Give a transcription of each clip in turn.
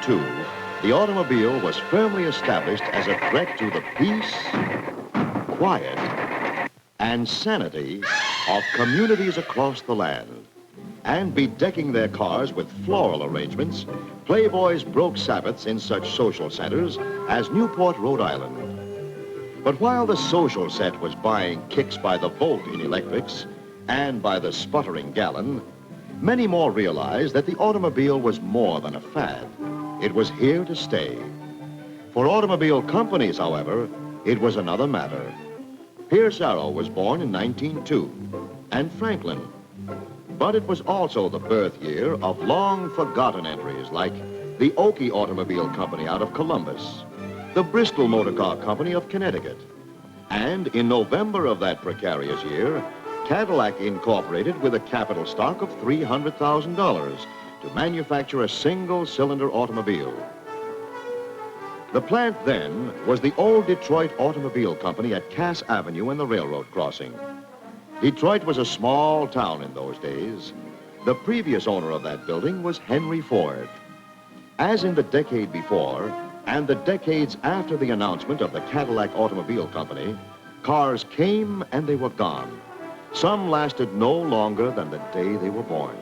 1902, the automobile was firmly established as a threat to the peace, quiet, and sanity of communities across the land. And bedecking their cars with floral arrangements, playboys broke Sabbaths in such social centers as Newport, Rhode Island. But while the social set was buying kicks by the volt in electrics and by the sputtering gallon, many more realized that the automobile was more than a fad. It was here to stay. For automobile companies, however, it was another matter. Pierce Arrow was born in 1902, and Franklin. But it was also the birth year of long-forgotten entries like the Oakey Automobile Company out of Columbus, the Bristol Motor Car Company of Connecticut, and in November of that precarious year, Cadillac incorporated with a capital stock of $300,000 to manufacture a single-cylinder automobile. The plant then was the old Detroit Automobile Company at Cass Avenue and the railroad crossing. Detroit was a small town in those days. The previous owner of that building was Henry Ford. As in the decade before, and the decades after the announcement of the Cadillac Automobile Company, cars came and they were gone. Some lasted no longer than the day they were born.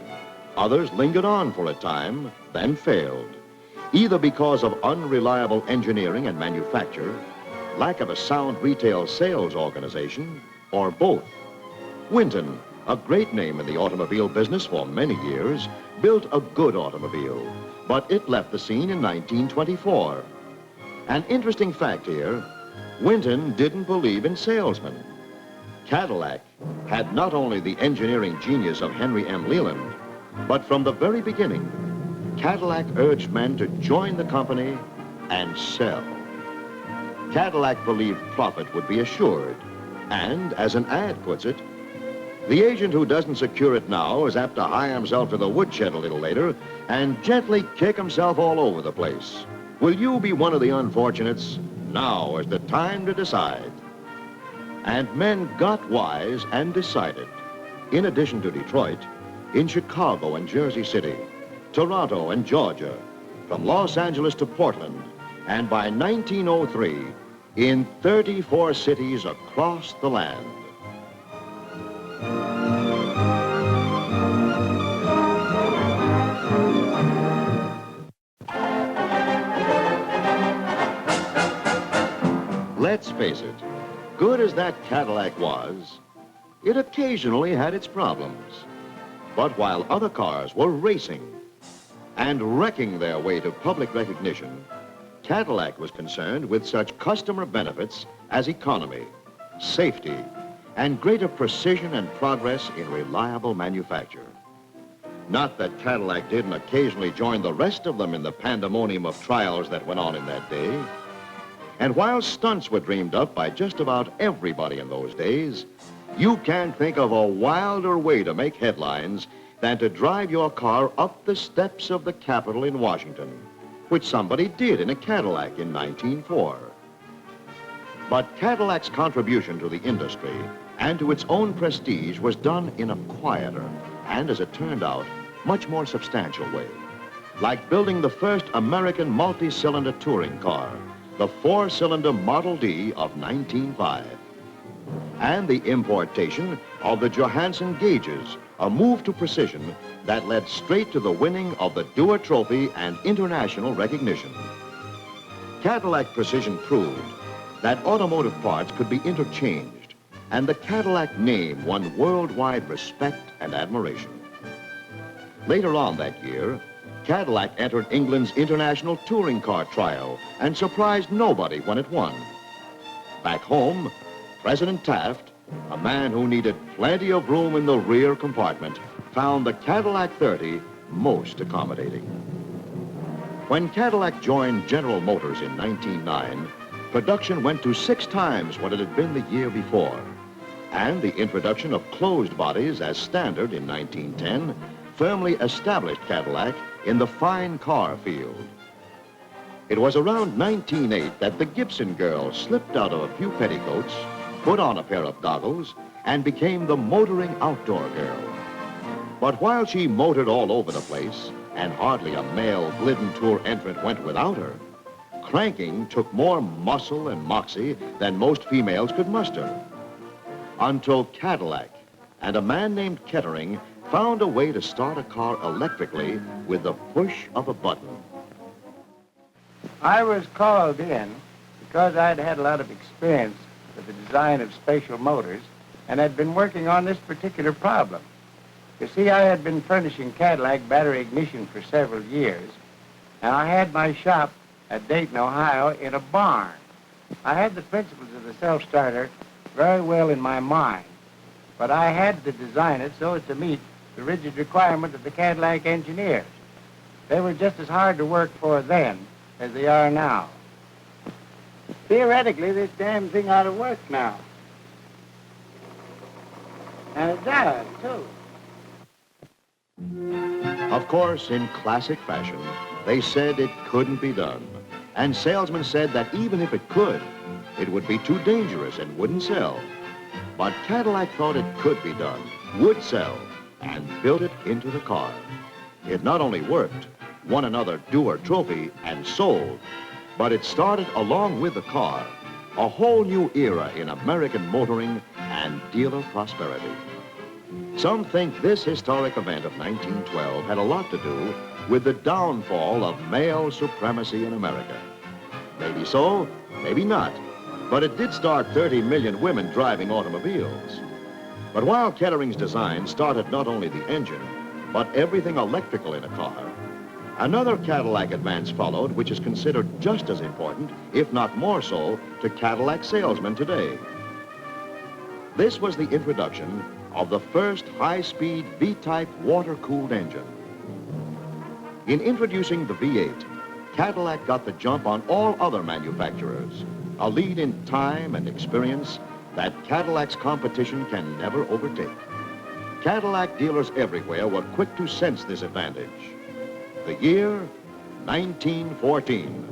Others lingered on for a time, then failed, either because of unreliable engineering and manufacture, lack of a sound retail sales organization, or both. Winton, a great name in the automobile business for many years, built a good automobile, but it left the scene in 1924. An interesting fact here, Winton didn't believe in salesmen. Cadillac had not only the engineering genius of Henry M. Leland, but from the very beginning, Cadillac urged men to join the company and sell. Cadillac believed profit would be assured, and as an ad puts it, the agent who doesn't secure it now is apt to hie himself to the woodshed a little later and gently kick himself all over the place. Will you be one of the unfortunates? Now is the time to decide. And men got wise and decided. In addition to Detroit, in Chicago and Jersey City, Toronto and Georgia, from Los Angeles to Portland, and by 1903, in 34 cities across the land. Let's face it, good as that Cadillac was, it occasionally had its problems. But while other cars were racing and wrecking their way to public recognition, Cadillac was concerned with such customer benefits as economy, safety, and greater precision and progress in reliable manufacture. Not that Cadillac didn't occasionally join the rest of them in the pandemonium of trials that went on in that day. And while stunts were dreamed up by just about everybody in those days, you can't think of a wilder way to make headlines than to drive your car up the steps of the Capitol in Washington, which somebody did in a Cadillac in 1904. But Cadillac's contribution to the industry and to its own prestige was done in a quieter and, as it turned out, much more substantial way. Like building the first American multi-cylinder touring car, the four-cylinder Model D of 1905. And the importation of the Johansson gauges, a move to precision that led straight to the winning of the Dewar Trophy and international recognition. Cadillac precision proved that automotive parts could be interchanged, and the Cadillac name won worldwide respect and admiration. Later on that year, Cadillac entered England's international touring car trial and surprised nobody when it won. Back home, President Taft, a man who needed plenty of room in the rear compartment, found the Cadillac 30 most accommodating. When Cadillac joined General Motors in 1909, production went to 6 times what it had been the year before. And the introduction of closed bodies as standard in 1910 firmly established Cadillac in the fine car field. It was around 1908 that the Gibson girl slipped out of a few petticoats, put on a pair of goggles, and became the motoring outdoor girl. But while she motored all over the place, and hardly a male Glidden Tour entrant went without her, cranking took more muscle and moxie than most females could muster. Until Cadillac and a man named Kettering found a way to start a car electrically with the push of a button. I was called in because I'd had a lot of experience with the design of special motors and had been working on this particular problem. You see, I had been furnishing Cadillac battery ignition for several years, and I had my shop at Dayton, Ohio, in a barn. I had the principles of the self-starter very well in my mind, but I had to design it so as to meet the rigid requirement of the Cadillac engineers. They were just as hard to work for then as they are now. Theoretically, this damn thing ought to work now. And it does, too. Of course, in classic fashion, they said it couldn't be done. And salesmen said that even if it could, it would be too dangerous and wouldn't sell. But Cadillac thought it could be done, would sell, and built it into the car. It not only worked, won another Dewar Trophy, and sold, but it started along with the car a whole new era in American motoring and dealer prosperity. Some think this historic event of 1912 had a lot to do with the downfall of male supremacy in America. Maybe so, maybe not, but it did start 30 million women driving automobiles. But while Kettering's design started not only the engine, but everything electrical in a car, another Cadillac advance followed, which is considered just as important, if not more so, to Cadillac salesmen today. This was the introduction of the first high-speed V-type water-cooled engine. In introducing the V8, Cadillac got the jump on all other manufacturers, a lead in time and experience that Cadillac's competition can never overtake. Cadillac dealers everywhere were quick to sense this advantage. The year, 1914.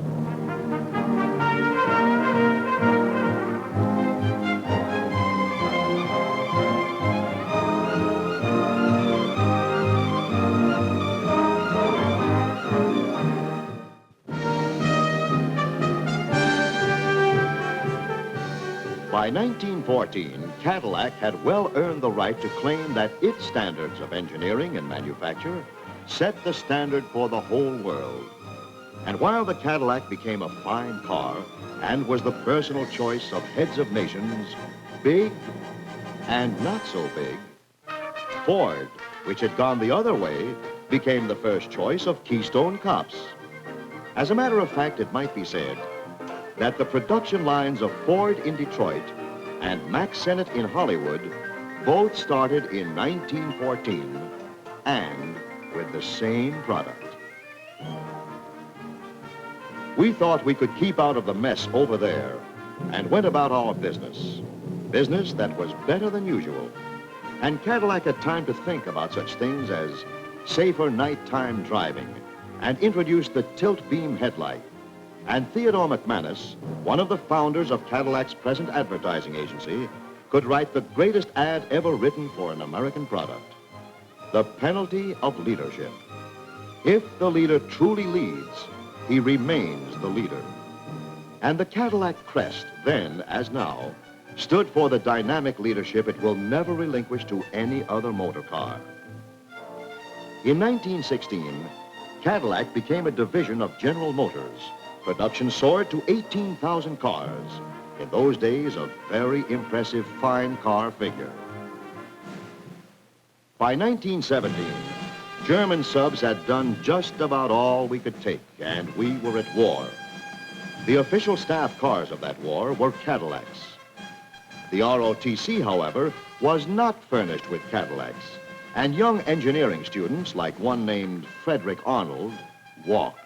By 1914, Cadillac had well earned the right to claim that its standards of engineering and manufacture set the standard for the whole world. And while the Cadillac became a fine car and was the personal choice of heads of nations, big and not so big, Ford, which had gone the other way, became the first choice of Keystone cops. As a matter of fact, it might be said that the production lines of Ford in Detroit and Mack Sennett in Hollywood both started in 1914 and with the same product. We thought we could keep out of the mess over there and went about our business that was better than usual. And Cadillac had time to think about such things as safer nighttime driving and introduced the tilt beam headlight. And Theodore McManus, one of the founders of Cadillac's present advertising agency, could write the greatest ad ever written for an American product. The penalty of leadership. If the leader truly leads, he remains the leader. And the Cadillac crest, then as now, stood for the dynamic leadership it will never relinquish to any other motor car. In 1916, Cadillac became a division of General Motors. Production soared to 18,000 cars. In those days, a very impressive fine car figure. By 1917, German subs had done just about all we could take, and we were at war. The official staff cars of that war were Cadillacs. The ROTC, however, was not furnished with Cadillacs, and young engineering students, like one named Frederick Arnold, walked.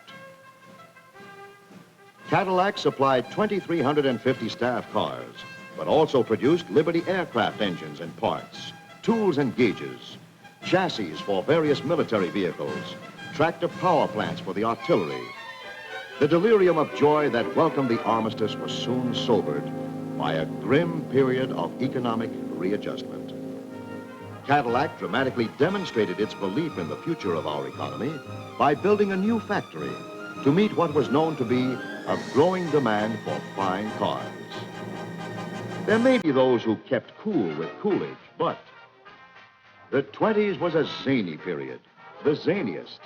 Cadillac supplied 2,350 staff cars, but also produced Liberty aircraft engines and parts, tools and gauges, chassis for various military vehicles, tractor power plants for the artillery. The delirium of joy that welcomed the armistice was soon sobered by a grim period of economic readjustment. Cadillac dramatically demonstrated its belief in the future of our economy by building a new factory to meet what was known to be a growing demand for fine cars. There may be those who kept cool with Coolidge, but the 20s was a zany period, the zaniest.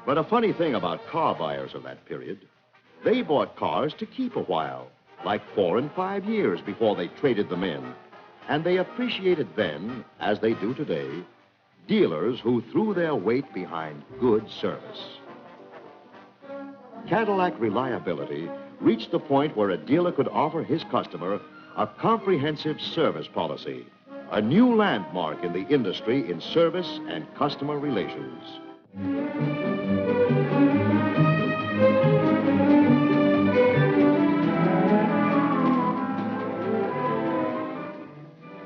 But a funny thing about car buyers of that period, they bought cars to keep a while, like 4 and 5 years before they traded them in. And they appreciated then, as they do today, dealers who threw their weight behind good service. Cadillac reliability reached the point where a dealer could offer his customer a comprehensive service policy, a new landmark in the industry in service and customer relations.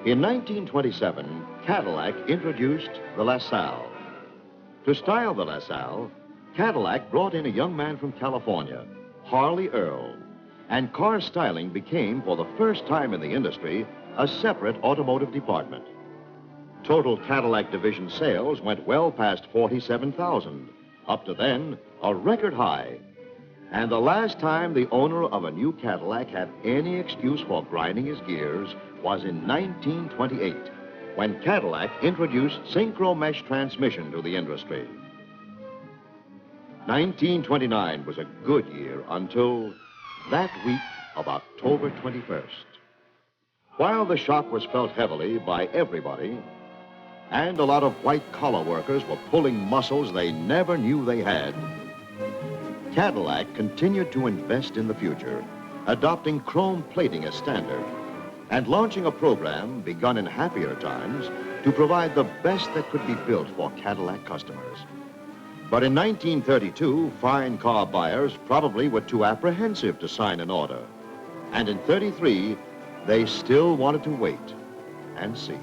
In 1927, Cadillac introduced the LaSalle. To style the LaSalle, Cadillac brought in a young man from California, Harley Earl, and car styling became, for the first time in the industry, a separate automotive department. Total Cadillac division sales went well past 47,000, up to then a record high. And the last time the owner of a new Cadillac had any excuse for grinding his gears was in 1928, when Cadillac introduced synchro mesh transmission to the industry. 1929 was a good year until that week of October 21st. While the shock was felt heavily by everybody, and a lot of white-collar workers were pulling muscles they never knew they had, Cadillac continued to invest in the future, adopting chrome plating as standard, and launching a program begun in happier times to provide the best that could be built for Cadillac customers. But in 1932, fine car buyers probably were too apprehensive to sign an order. And in 33, they still wanted to wait and see.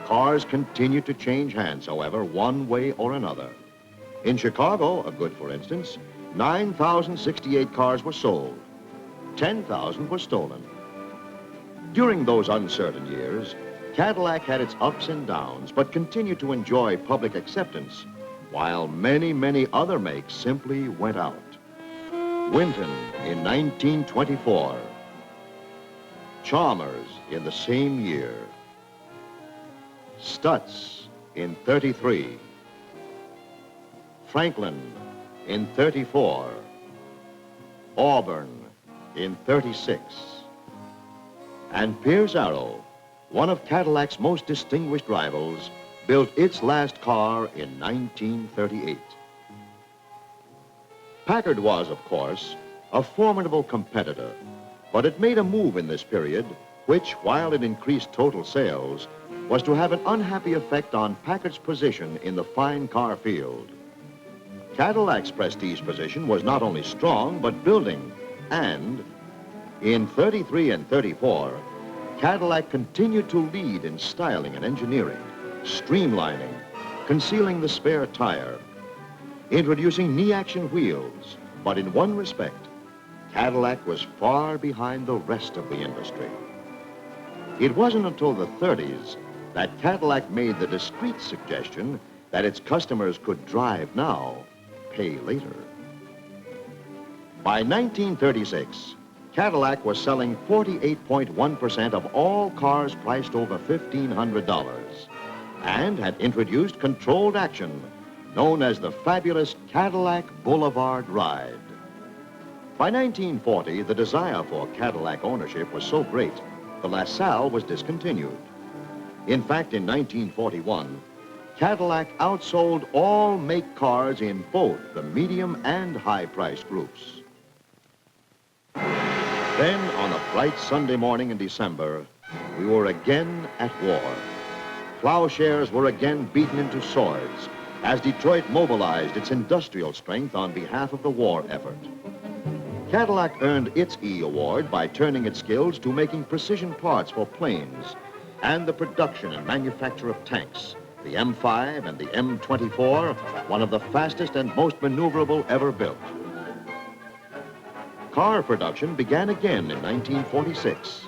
Cars continued to change hands, however, one way or another. In Chicago, a good for instance, 9,068 cars were sold. 10,000 were stolen. During those uncertain years, Cadillac had its ups and downs, but continued to enjoy public acceptance, while many, many other makes simply went out. Winton in 1924. Chalmers in the same year. Stutz in 33. Franklin in 34. Auburn in 36. And Piers Arrow, one of Cadillac's most distinguished rivals, built its last car in 1938. Packard was, of course, a formidable competitor, but it made a move in this period which, while it increased total sales, was to have an unhappy effect on Packard's position in the fine car field. Cadillac's prestige position was not only strong, but building, and in 33 and 34, Cadillac continued to lead in styling and engineering, streamlining, concealing the spare tire, introducing knee-action wheels, but in one respect, Cadillac was far behind the rest of the industry. It wasn't until the 30s that Cadillac made the discreet suggestion that its customers could drive now, pay later. By 1936, Cadillac was selling 48.1% of all cars priced over $1,500 and had introduced controlled action known as the fabulous Cadillac Boulevard Ride. By 1940, the desire for Cadillac ownership was so great, the LaSalle was discontinued. In fact, in 1941, Cadillac outsold all make cars in both the medium and high price groups. Then, on a bright Sunday morning in December, we were again at war. Plowshares were again beaten into swords as Detroit mobilized its industrial strength on behalf of the war effort. Cadillac earned its E award by turning its skills to making precision parts for planes and the production and manufacture of tanks, the M5 and the M24, one of the fastest and most maneuverable ever built. Car production began again in 1946,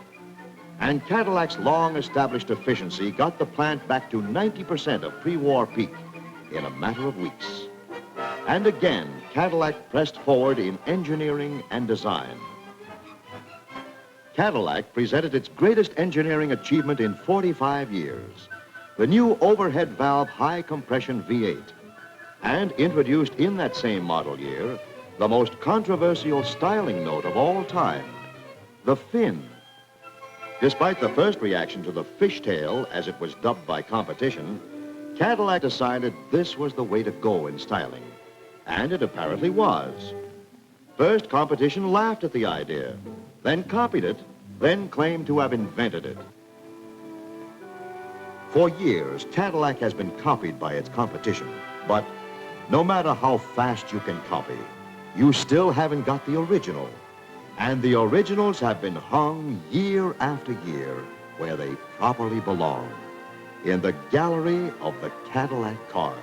and Cadillac's long-established efficiency got the plant back to 90% of pre-war peak in a matter of weeks. And again, Cadillac pressed forward in engineering and design. Cadillac presented its greatest engineering achievement in 45 years, the new overhead valve high compression V8, and introduced in that same model year the most controversial styling note of all time, the fin. Despite the first reaction to the fishtail, as it was dubbed by competition, Cadillac decided this was the way to go in styling. And it apparently was. First, competition laughed at the idea, then copied it, then claimed to have invented it. For years, Cadillac has been copied by its competition, but no matter how fast you can copy, you still haven't got the original. And the originals have been hung year after year where they properly belong, in the gallery of the Cadillac cars.